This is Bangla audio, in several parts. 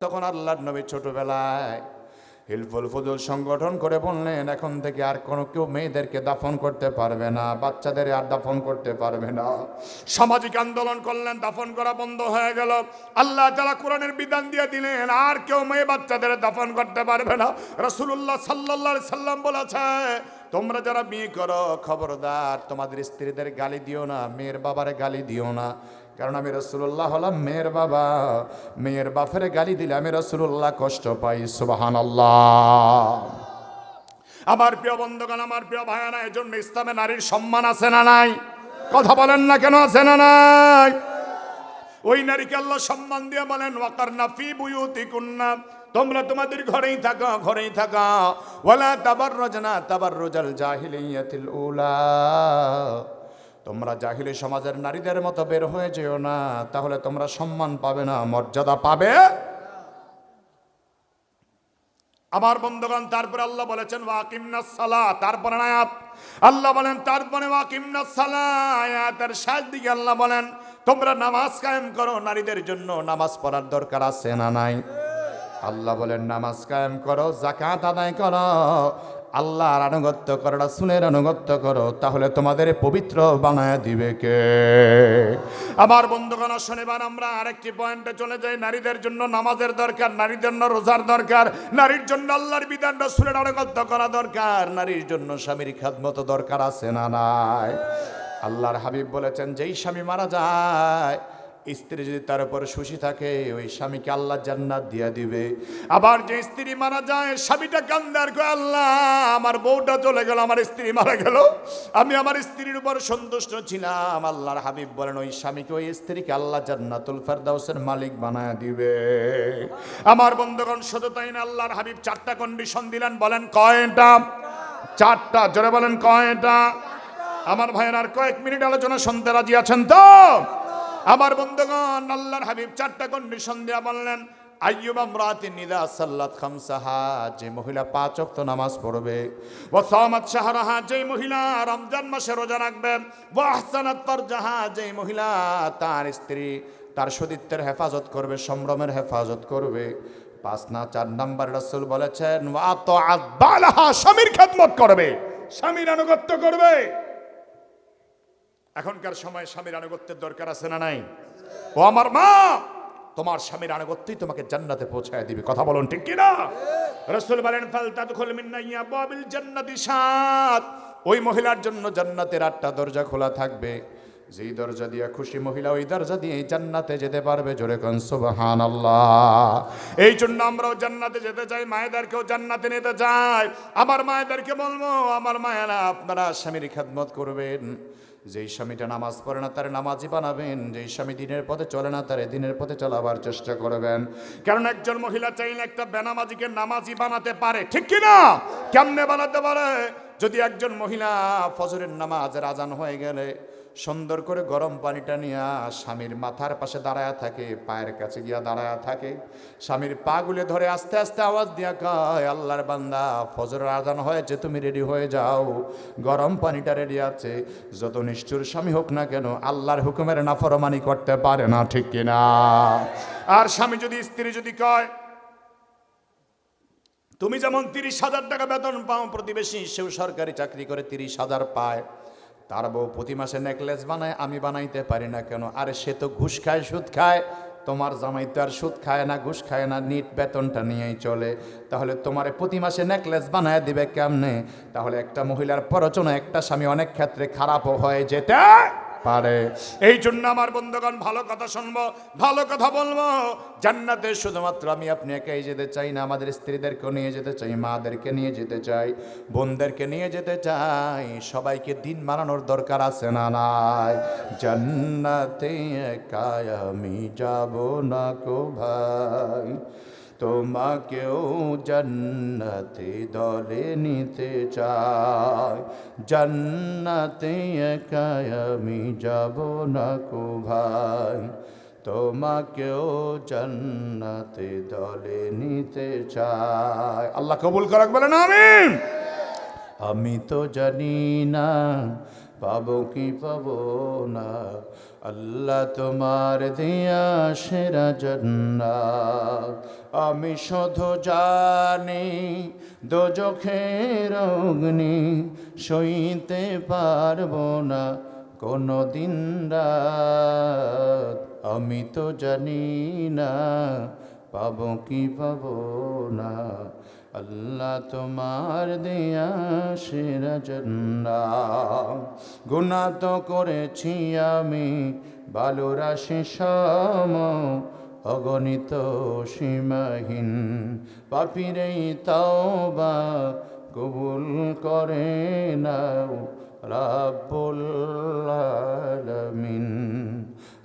তখন আল্লাহর নবী ছোটবেলায় হিলফুল ফুজুল সংগঠন করে বললেন, এখন থেকে আর কোনো কেউ মেয়েদেরকে দাফন করতে পারবে না, বাচ্চাদের আর দাফন করতে পারবে না। সামাজিক আন্দোলন করলেন, দাফন করা বন্ধ হয়ে গেল। আল্লাহ তাআলা কোরআনের বিধান দিয়ে দিলেন, আর কেউ মেয়ে বাচ্চাদের দাফন করতে পারবে না। রাসূলুল্লাহ সাল্লাল্লাহু আলাইহি সাল্লাম বলেছে, তোমরা যারা বিয়ে করো খবরদার তোমাদের স্ত্রীদের গালি দিও না, মেয়ের বাবারে গালি দিও না। কারণ আমি রাসূলুল্লাহ হলাম মেয়ের বাবা, মেয়ের বাপের গালি দিলে আমি রাসূলুল্লাহ কষ্ট পাই। সুবহানাল্লাহ। আমার প্রিয় বন্ধুগণ, আমার প্রিয় ভাইয়েরা, এই জন্য ইসলামে নারীর সম্মান আছে না নাই? কথা বলেন না কেন, আছে না নাই? ওই নারীকে আল্লাহ সম্মান দিয়ে বলেন, ওয়াকারনা ফি বুয়ুতিকুন্না, তোমরা তোমাদের ঘরেই থাকো, ঘরেই থাকো। ওয়ালা তাবাররাজনা তাবাররুজাল জাহিলিয়াতিল উলা, তোমরা জাহিলি সমাজের নারীদের মতো বের হয়ে যেও না, তাহলে তোমরা সম্মান পাবে না, মর্যাদা পাবে। আমার বন্ধুগণ, তারপরে আল্লাহ বলেছেন ওয়াকিমনাস সালাত, তারপরে আয়াত আল্লাহ বলেন, তারপরে ওয়াকিমনাস সালাত আয়াতের শেষ দিকে আল্লাহ বলেন, তোমরা নামাজ কায়েম করো। নারীদের জন্য নামাজ পড়ার দরকার আছে না নাই? আল্লাহ বলেন নামাজ কায়েম করো, যাকাত আদায় করো, আল্লাহর আনুগত্য করো, রাসূলের আনুগত্য করো, তাহলে তোমাদের পবিত্র বানায় দিবে কে? আমার বন্ধুগণ, শনিবার আমরা আরেকটি পয়েন্টে চলে যাই। নারীদের জন্য নামাজের দরকার, নারীর জন্য রোজার দরকার, নারীর জন্য আল্লাহর বিধান রাসূলের আনুগত্য করা দরকার, নারীর জন্য স্বামীর খেদমত দরকার আছে না নাই? আল্লাহর হাবিব বলেছেন, যেই স্বামী মারা যায়, স্ত্রী যদি তার উপর খুশি থাকে, ওই স্বামীকে আল্লাহ জান্নাত দিয়ে দিবে। আবার যে স্ত্রী মারা যায়, স্বামীটা কান্দে আর কয়, আল্লাহ আমার বউটা চলে গেল, আমার স্ত্রী মারা গেল, আমি আমার স্ত্রীর উপর সন্তুষ্ট ছিলাম। আল্লাহর হাবিব বলেন, ওই স্বামীকে, ওই স্ত্রীকে আল্লাহ জান্নাতুল ফেরদাউসের মালিক বানায় দিবে। আমার বন্ধুগণ, শুধু তাই না, আল্লাহর হাবিব 4টা কন্ডিশন দিলেন। বলেন কয়টা? 4টা। জোরে বলেন কয়টা? আমার ভাইয়ের আর কয়েক মিনিট আলোচনা শুনতে রাজি আছেন তো? আমার বন্ধুগণ, আল্লাহর হাবিব 4টা কন্ডিশন দেয়া বললেন, আইয়ুবা ইমরাতিন ইযা সাল্লাত খামসাহা, যে মহিলা 5 ওয়াক্ত নামাজ পড়বে, ওয়া সামাত শাহরাহা, যে মহিলা রমজান মাসে রোজা রাখবে, ওয়া আহসানাত ফারজাহা, যে মহিলা তার স্ত্রী তার সতীত্বের হেফাজত করবে, সম্ভ্রমের হেফাজত করবে। 5 না 4 নাম্বার রাসূল বলেছেন, ওয়া আতাআত বালাহা, স্বামীর খেদমত করবে, স্বামীর আনুগত্য করবে। এখনকার সময় স্বামীর আনুগত্যের দরকার আছে না নাই? ও আমার মা, তোমার স্বামীর আনুগত্যই তোমাকে জান্নাতে পৌঁছায় দিবে। কথা বলুন ঠিক কি না? রাসূল বলেন, ফালতাদখুল মিন আবওয়াবিল জান্নাতি সাত, ওই মহিলার জন্য জান্নাতের 8টা দরজা খোলা থাকবে। যেই দরজা দিয়ে খুশি মহিলা ওই দরজা দিয়ে জান্নাতে যেতে পারবে। জোরে কোন সুবহানাল্লাহ। এই জন্য আমরাও জান্নাতে যেতে চাই, মায়েদেরকেও জান্নাতে নিতে চাই। আমার মায়েদেরকে বলবো, আমার মায়েরা আপনারা স্বামীর খেদমত করবেন। যেই স্বামীটা নামাজ পড়ে না তারে নামাজি বানাবেন, যেই স্বামী দিনের পথে চলে না তারে দিনের পথে চালাবার চেষ্টা করবেন। কারণ একজন মহিলা চাইলে একটা বেনামাজিকে নামাজি বানাতে পারে, ঠিক কি না? কেমনে বানাতে পারে? যদি একজন মহিলা ফজরের নামাজের আজান হয়ে গেলে সুন্দর করে গরম পানিটা নিয়ে স্বামীর মাথার পাশে দাঁড়ায়া থাকে, পায়ের কাছে গিয়া দাঁড়ায়া থাকে, স্বামীর পা গুলে ধরে আস্তে আস্তে আওয়াজ দিয়া কয়, আল্লাহর বান্দা ফজরের আজান হয়েছে, তুমি রেডি হয়ে যাও, গরম পানিটা রেডি আছে। যত নিষ্ঠুর স্বামী হোক না কেন, আল্লাহর হুকুমের নাফরমানি করতে পারে না, ঠিক কিনা? আর স্বামী যদি, স্ত্রী যদি কয়, তুমি যেমন 30,000 টাকা বেতন পাও, প্রতিবেশী সেও সরকারি চাকরি করে 30,000 পায়, তার বউ প্রতি মাসে নেকলেস বানায়, আমি বানাইতে পারি না কেন? আরে সে তো ঘুষ খায়, সুদ খায়, তোমার জামাই তো আর সুদ খায় না, ঘুষ খায় না, নিট বেতনটা নিয়েই চলে, তাহলে তোমারে প্রতি মাসে নেকলেস বানায় দিবে কেমনে? তাহলে একটা মহিলার প্ররোচনা একটা স্বামী অনেক ক্ষেত্রে খারাপও হয়ে যেতে পারে। এই জন্য আমার বন্ধুগণ, ভালো কথা শুনবো, ভালো কথা বলবো। জান্নাতে শুধুমাত্র আমি আপনি একাই যেতে চাই না, আমাদের স্ত্রীদেরকেও নিয়ে যেতে চাই, মাদেরকে নিয়ে যেতে চাই, বোনদেরকে নিয়ে যেতে চাই, সবাইকে দিন মানানোর দরকার আছে না নাই? জান্নাতে একাই আমি যাব না কো ভাই, তোমাকেও জান্নাতে দলে নিতে চাই, জান্নাতে একাই আমি যাব না কো ভাই, তোমাকেও জান্নাতে দলে নিতে চাই। আল্লাহ কবুল করুক, বলেন আমিন। আমি তো জানি না পাবো কি পাবো না, আল্লাহ তোমার দিয়া সেরা জান্নাত, আমি শুধু জানি দোজখের অগ্নি সইতে পারবো না কোনো দিন রাত। আমি তো জানি না পাবো কি পাবো না, আল্লাহ তোমার দেয়া সেরা জান্নাত। গুনাহ তো করেছি আমি ভালোরাশি সম, অগণিত সীমাহীন পাপীর এই তওবা কবুল করে নাও রাব্বুল আলামিন।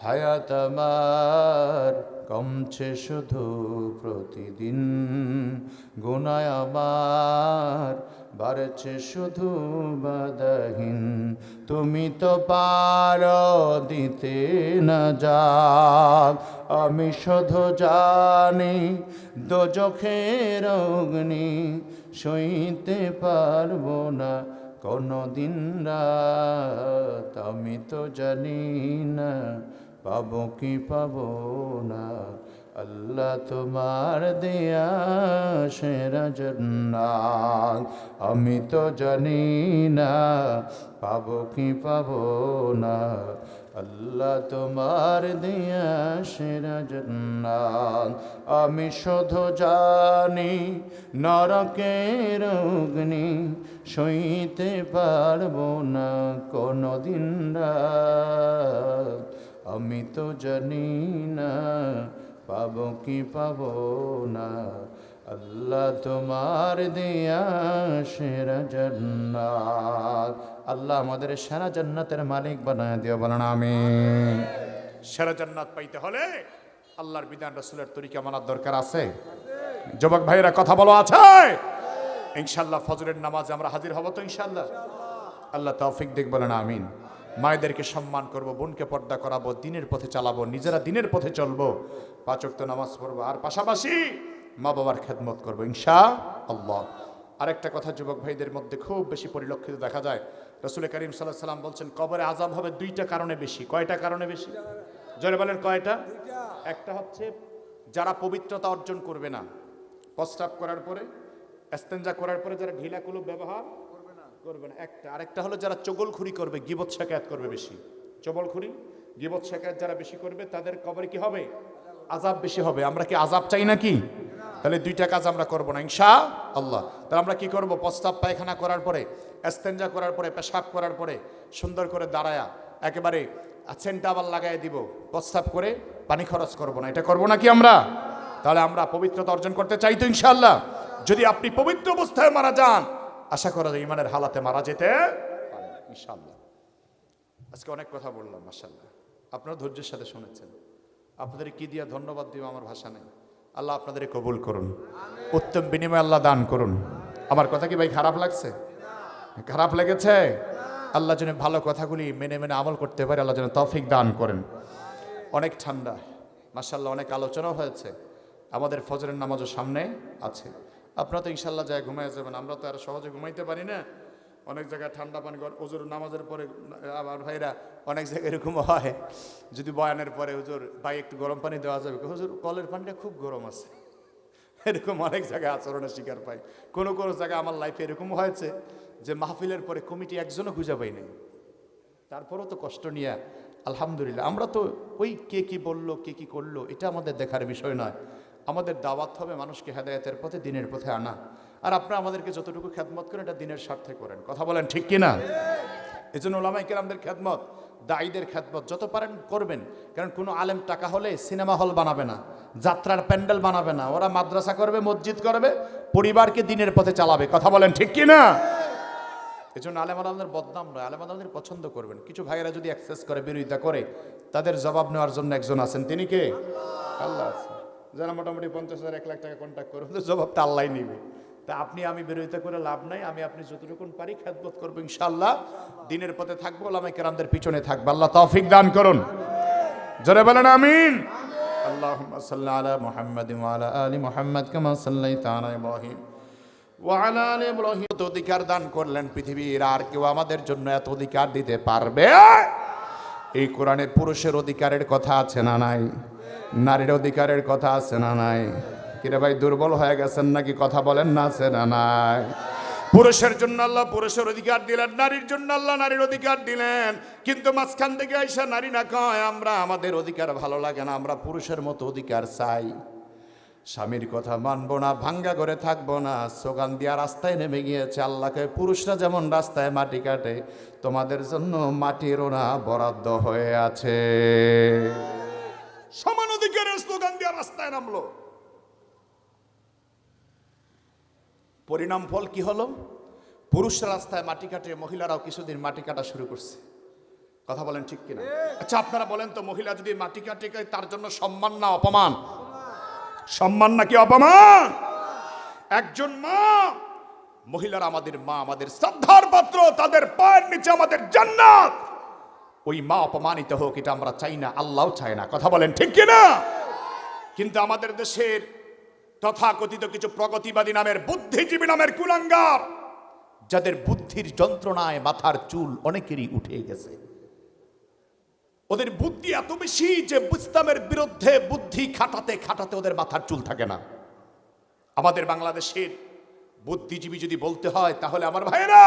হায়াত আমার কমছে শুধু প্রতিদিন, গুনাহ আমার বাড়ছে শুধু বাধাহীন। তুমি তো পারো দিতে না যাক, আমি শুধু জানি দোজখের অগ্নি সইতে পারবো না কোনো দিন রাত। আমি তো জানি না পাবো কি পাবো না, আল্লাহ তোমার দেয়া সেরা জান্নাত। আমি তো জানি না পাবো কি পাবো না, আল্লাহ তোমার দেয়া সেরা জান্নাত। আমি শুধু জানি নরকের অগ্নি সইতে পারবো না কোনো দিন রাত। আমি তো জানি না পাবো কি পাবো না, আল্লাহ তোমার দেয়া সেরা জান্নাত। আল্লাহ আমাদের সেরা জান্নাতের মালিক বানায় দিও, বলেন আমিন। সেরা জান্নাত পাইতে হলে আল্লাহর বিধান রাসূলের তরিকা মানার দরকার আছে। যুবক ভাইয়েরা কথা বলো আছে? ইনশাআল্লাহ ফজরের নামাজে আমরা হাজির হব তো ইনশাআল্লাহ। আল্লাহ তৌফিক দিক, বলেন আমিন। মায়েদেরকে সম্মান করব, বোনকে পর্দা করাবো, দিনের পথে চালাবো, নিজেরা দিনের পথে চলবো, 5 ওয়াক্ত নামাজ পড়বো, আর পাশাপাশি মা বাবার খেদমত করবো ইনশাআল্লাহ। আরেকটা কথা যুবক ভাইদের মধ্যে খুব বেশি পরিলক্ষিত দেখা যায়, রাসূল করিম সাল্লাল্লাহু আলাইহি ওয়াসাল্লাম বলছেন কবরে আযাব হবে 2টা কারণে বেশি। কয়টা কারণে বেশি? জোরে বলেন কয়টা? একটা হচ্ছে যারা পবিত্রতা অর্জন করবে না, প্রস্রাব করার পরে, ইস্তেঞ্জা করার পরে যারা ঢিলা কুলুপ ব্যবহার করবে না, একটা। আরেকটা হলো যারা চগলখুরি করবে, গীবত শিকায়াত করবে বেশি। চগলখুরি গীবত শিকায়াত যারা বেশি করবে তাদের কবরে কি হবে? আযাব বেশি হবে। আমরা কি আযাব চাই নাকি? তাহলে 2টা কাজ আমরা করব না ইনশাআল্লাহ। তাহলে আমরা কি করব? প্রস্রাব পায়খানা করার পরে, ইস্তেঞ্জা করার পরে, পেশাব করার পরে সুন্দর করে দাঁড়ায়া একেবারে সেন্ট আবার লাগাই দিব, প্রস্রাব করে পানি খরচ করব না। এটা করব নাকি আমরা? তাহলে আমরা পবিত্রতা অর্জন করতে চাই তো ইনশাআল্লাহ। যদি আপনি পবিত্র অবস্থায় মারা যান, আশা করা যায় ইমানের হালাতে মারা যেতে পারেন ইনশাআল্লাহ। আজকে অনেক কথা বললাম, মাশাআল্লাহ আপনারা ধৈর্যের সাথে শুনেছেন। আপনাদের কি দিয়া ধন্যবাদ দিব আমার ভাষা নেই। আল্লাহ আপনাদের কবুল করুন, উত্তম বিনিময় আল্লাহ দান করুন। আমার কথা কি ভাই খারাপ লাগছে? খারাপ লেগেছে? আল্লাহ যেন ভালো কথাগুলি মেনে মেনে আমল করতে পারে, আল্লাহ যেন তৌফিক দান করেন। অনেক ঠান্ডা, মাশাআল্লাহ অনেক আলোচনাও হয়েছে। আমাদের ফজরের নামাজও সামনে আছে। আপনারা তো ইনশাআল্লাহ যায় ঘুমায় যাবেন, আমরা তো আর সহজে ঘুমাইতে পারি না। অনেক জায়গায় ঠান্ডা পানি হুজুর নামাজের পরে, আবার ভাইরা অনেক জায়গায় এরকম হয়, যদি বয়ানের পরে হুজুর ভাই একটু গরম পানি দেওয়া যাবে, হুজুর কলের পানিটা খুব গরম আছে। এরকম অনেক জায়গায় আচরণের শিকার পাই। কোনো কোনো জায়গায় আমার লাইফে এরকম হয়েছে যে মাহফিলের পরে কমিটি একজনও খুঁজে পাই নাই, তারপরেও তো কষ্ট নিয়ে আলহামদুলিল্লাহ। আমরা তো ওই কে কি বললো, কে কি করলো, এটা আমাদের দেখার বিষয় নয়। আমাদের দাওয়াত হবে মানুষকে হেদায়েতের পথে, দিনের পথে আনা। আর আপনারা আমাদেরকে যতটুকু খেদমত করেন এটা দিনের স্বার্থে করেন, কথা বলেন ঠিক কিনা? এই জন্য ওলামায়ে কেরামদের খেদমত, দায়ীদের খেদমত যত পারেন করবেন। কারণ কোনো আলেম টাকা হলে সিনেমা হল বানাবে না, যাত্রার প্যান্ডেল বানাবে না, ওরা মাদ্রাসা করবে, মসজিদ করবে, পরিবারকে দিনের পথে চালাবে, কথা বলেন ঠিক কিনা? এই জন্য আলেম আলামদের বদনাম নয়, আলেম আলামদের পছন্দ করবেন। কিছু ভাইয়েরা যদি অ্যাক্সেস করে, বিরোধিতা করে, তাদের জবাব নেওয়ার জন্য একজন আছেন, তিনি কে? আল্লাহ আছেন। যারা মোটামুটি 50,000 1 লাখ টাকা কন্ট্যাক্ট করে, ওদের জবাবটা আল্লাহ নিবে। তা আপনি আমি বিরোধিতা করে লাভ নাই। আমি আপনি যতটুকুন পারি খেদমত করবো ইনশাআল্লাহ, দিনের পথে থাকবো, ওলামায়ে কেরামদের পিছনে থাকবো। আল্লাহ তৌফিক দান করুন, জোরে বলেন আমিন। আল্লাহুম্মা সাল্লি আলা মুহাম্মাদিন ওয়া আলা আলি মুহাম্মাদ কামা সাল্লাইতা আলা ইব্রাহিম ওয়া আলা আলি ইব্রাহিম। এত অধিকার দান করলেন পৃথিবীর, আর কেউ আমাদের জন্য এত অধিকার দিতে পারবে? এই কোরআনে পুরুষের অধিকারের কথা আছে না নাই? নারীর অধিকারের কথা আছে না নাই? কিরে ভাই দুর্বল হয়ে গেছেন নাকি? কথা বলেন না, আছে না নাই? পুরুষের জন্য আল্লাহ পুরুষের অধিকার দিলেন, নারীর জন্য আল্লাহ নারীর অধিকার দিলেন, কিন্তু মাঝখান থেকে আইসা নারী না কয় আমরা আমাদের অধিকার ভালো লাগে না, আমরা পুরুষের মতো অধিকার চাই। স্বামীর কথা মানবো না, ভাঙ্গা করে থাকবো না, স্লোগান দিয়া রাস্তায় নেমে গিয়েছে। আল্লাহকে পুরুষরা যেমন রাস্তায় মাটি কাটে, তোমাদের জন্য মাটির ওনা বরাদ্দ হয়ে আছে। সমান অধিকারের স্লোগান দিয়া রাস্তায় নামলো। পরিণাম ফল কি হলো? পুরুষরা রাস্তায় মাটি কাটে, মহিলারাও কিছুদিন মাটি কাটা শুরু করছে। কথা বলেন ঠিক কিনা? আচ্ছা আপনারা বলেন তো, মহিলা যদি মাটি কাটে তার জন্য সম্মান না অপমান? সম্মান নাকি অপমান? একজন মা, মহিলারা আমাদের মা, আমাদের শ্রদ্ধার পাত্র, তাদের পায়ের নিচে আমাদের জান্নাত। ওই মা অপমানিত হোক এটা আমরা চাই না, আল্লাহও চায় না। কথা বলেন ঠিক কিনা? কিন্তু আমাদের দেশের তথাকথিত কিছু প্রগতিবাদী নামের, বুদ্ধিজীবী নামের কুলাঙ্গার, যাদের বুদ্ধির যন্ত্রণায় মাথার চুল অনেকেরই উঠে গেছে। ওদের বুদ্ধি এত বেশি যে ইসলামের বিরুদ্ধে বুদ্ধি খাটাতে খাটাতে ওদের মাথার চুল থাকে না। আমাদের বাংলাদেশের বুদ্ধিজীবী যদি বলতে হয়, তাহলে আমার ভাইয়েরা,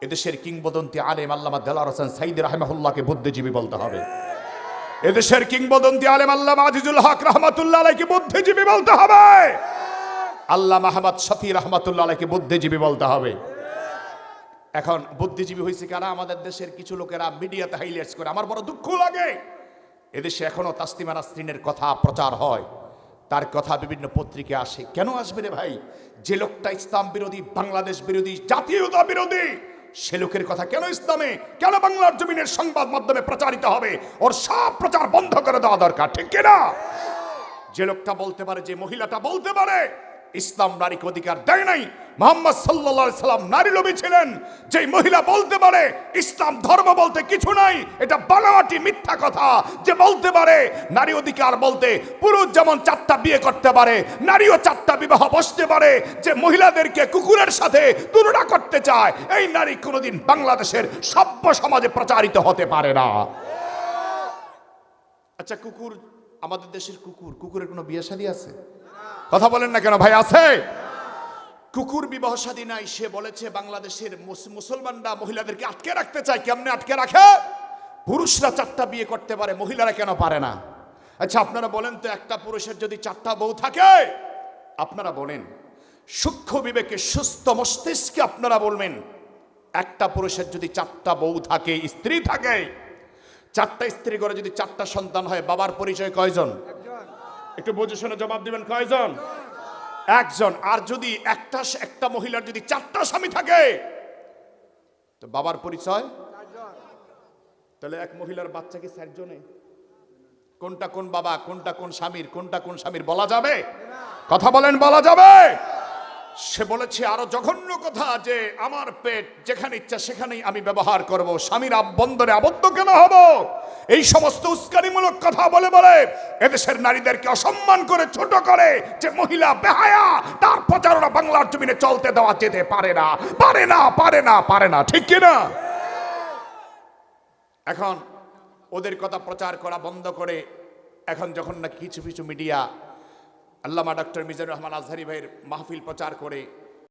এদেশের কিংবদন্তি আলেম আল্লামা দেলাওয়ার হোসেন সাঈদী রাহিমাহুল্লাহকে বুদ্ধিজীবী বলতে হবে। এদেশের কিংবদন্তি আলেম আল্লামা আজিজুল হক রাহমাতুল্লাহ আলাইহিকে বুদ্ধিজীবী বলতে হবে। আল্লামা আহমদ শফি রাহমাতুল্লাহ আলাইহিকে বুদ্ধিজীবী বলতে হবে। এখন বুদ্ধিজীবী হয়েছে কারা? আমাদের দেশের কিছু লোকেরা মিডিয়াতে হাইলাইটস করে। আমার বড় দুঃখ লাগে, এদেশে এখনো তাসলিমা নাসরিনের কথা প্রচার হয়, তার কথা বিভিন্ন পত্রিকায় আসে। কেন আসবে রে ভাই? যে লোকটা ইসলাম বিরোধী, বাংলাদেশ বিরোধী, জাতীয়তা বিরোধী, সে লোকের কথা কেন ইসলামে, কেন বাংলার জমিনের সংবাদ মাধ্যমে প্রচারিত হবে? ওর সব প্রচার বন্ধ করে দেওয়া দরকার, ঠিক কিনা? যে লোকটা বলতে পারে, যে মহিলাটা বলতে পারে ইসলাম নারীকে অধিকার দেয় নাই, মুহাম্মদ সাল্লাল্লাহু আলাইহি সাল্লাম নারী লোভী ছিলেন, যে মহিলা বলতে পারে ইসলাম ধর্ম বলতে কিছু নাই, এটা বানোয়াটি মিথ্যা কথা। যে বলতে পারে নারী অধিকার বলতে পুরুষ যেমন 4টা বিয়ে করতে পারে, নারীও 4টা বিবাহ বসতে পারে, যে মহিলাদেরকে কুকুরের সাথে তুলনা করতে চায়, এই নারী কোনোদিন বাংলাদেশের সভ্য সমাজে প্রচারিত হতে পারে না। আচ্ছা কুকুর, আমাদের দেশের কুকুর, কুকুরের কোনো বিয়ে শাদী আছে? কথা বলেন না কেন ভাই? আছে? কুকুর বিবাহ শাদী নাই। সে বলেছে বাংলাদেশের মুসলমানরা মহিলাদেরকে আটকে রাখতে চায়। কেমনে আটকে রাখে? পুরুষরা 4টা বিয়ে করতে পারে, মহিলারা কেন পারে না? আচ্ছা আপনারা বলেন তো, একটা পুরুষের যদি 4টা বউ থাকে, আপনারা বলেন সূক্ষ্ম বিবেকে, সুস্থ মস্তিষ্কে আপনারা বলবেন, একটা পুরুষের যদি 4টা বউ থাকে, স্ত্রী থাকে, 4টা স্ত্রী করে যদি 4টা সন্তান হয়, বাবার পরিচয় কয়জন? একটু বুঝে শুনে জবাব দিবেন, কয়জন? একজন। আর যদি একটা মহিলার যদি 4টা স্বামী থাকে, তো বাবার পরিচয়? তাহলে এক মহিলার বাচ্চা কি 4 জনে? কোনটা কোন বাবা, কোনটা কোন স্বামীর, কোনটা কোন স্বামীর বলা যাবে? কথা বলেন, বলা যাবে? সে বলেছে আরো জঘন্য কথা, যে আমার পেট যেখানে ইচ্ছা সেখানেই আমি ব্যবহার করব, স্বামীর বন্ধনে আবদ্ধ কেন হব? এই সমস্ত উস্কানিমূলক কথা বলে বলে এদেশের নারীদেরকে অসম্মান করে, ছোট করে, যে মহিলা বেহায়া, তার প্রচারণা বাংলার জমিনে চলতে দেওয়া যেতে পারে না, পারে না, পারে না, পারে না, ঠিক কিনা? এখন ওদের কথা প্রচার করা বন্ধ করে, এখন যখন নাকি কিছু কিছু মিডিয়া আল্লামা ডক্টর মিজানুর রহমান আজহারি ভাইয়ের মাহফিল প্রচার করে,